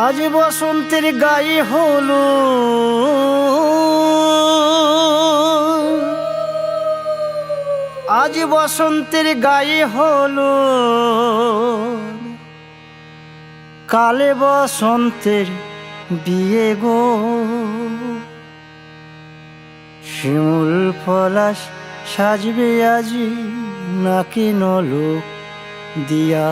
আজ বসন্তের গায়ে হলো আজ বসন্তের গায়ে হলো কালে বসন্তের বিয়ে গো। শিমুল পলাশ সাজবে আজি নাকি নলক দিয়া।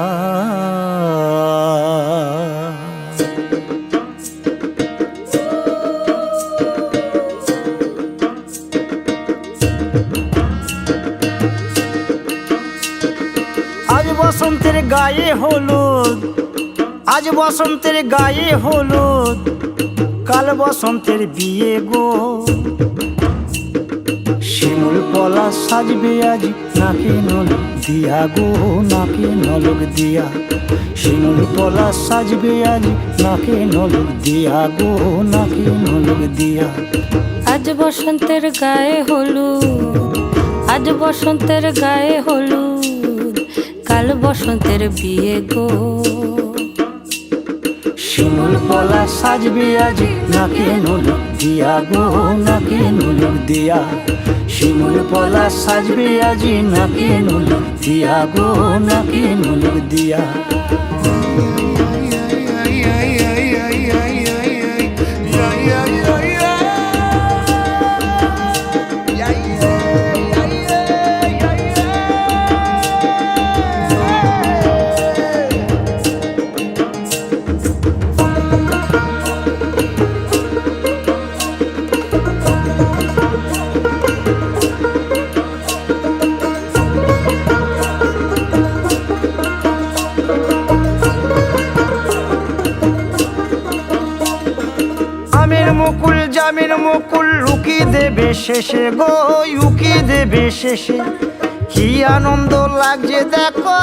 আজ বসন্তের গায়ে হলুদ আজ বসন্তের গায়ে হলুদ কাল বসন্তের বিয়ে গো। শিমুল পলাশ সাজবে আজ নাকি নলক দিয়া গো, নাকি নলক দিয়া। শিমুল পলাশ সাজবে আজ নাকি নলক দিয়া গো, নাকি নলক দিয়া। আজ বসন্তের গায়ে হলুদ আজ বসন্তের গায়ে হলুদ কাল বসন্তের বিয়ে গো। শিমুল পলাশ সাজবে আজ নাকি নলক দিয়া গো, নাকি নলক দিয়া। শিমুল পলাশ সাজবে আজ নাকি নলক দিয়া গো, নাকি নলক দিয়া। মুকুল জামির মুকুল লুকি দেবে শেষে গো, উকি দেবে শেষে। কি আনন্দ লাগছে দেখো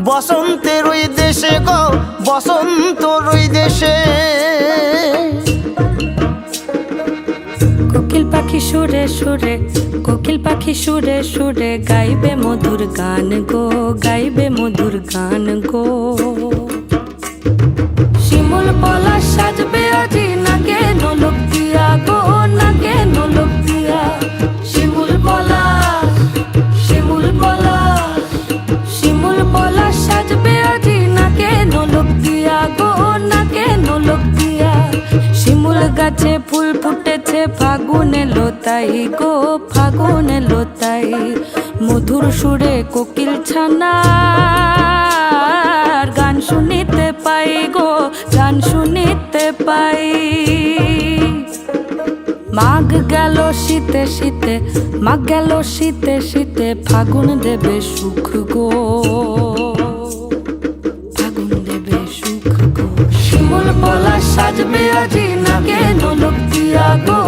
বসন্তের ওই দেশে গো, বসন্তর ওই দেশে। কোকিল পাখি সুরে সুরে কোকিল পাখি সুরে সুরে গাইবে মধুর গান গো, গাইবে মধুর গান গো। শিমুল পলাশ সাজবে আজি নাকে নলক দিয়া গো, নাকে নলক দিয়া। শিমুল পলাশ শিমুল পলাশ শিমুল পলাশ সাজবে আজি নাকে নলক দিয়া গো, নাকে নলক দিয়া। শিমুল গাছে ফুল ফুটেছে ফাগুনে লোতাই গো, ফাগুনে লোতাই। মধুর সুরে কোকিল ছানার গান শুনিতে পাই গো, গান শুনিতে পাই। মাঘ গেল শীতে শীতে মাঘ গেল শীতে শীতে ফাগুন দেবে সুখ গো, ফাগুন দেবে সুখ গো। শিমুল পলাশ সাজবে আজি নাকে নলক দিয়া গো,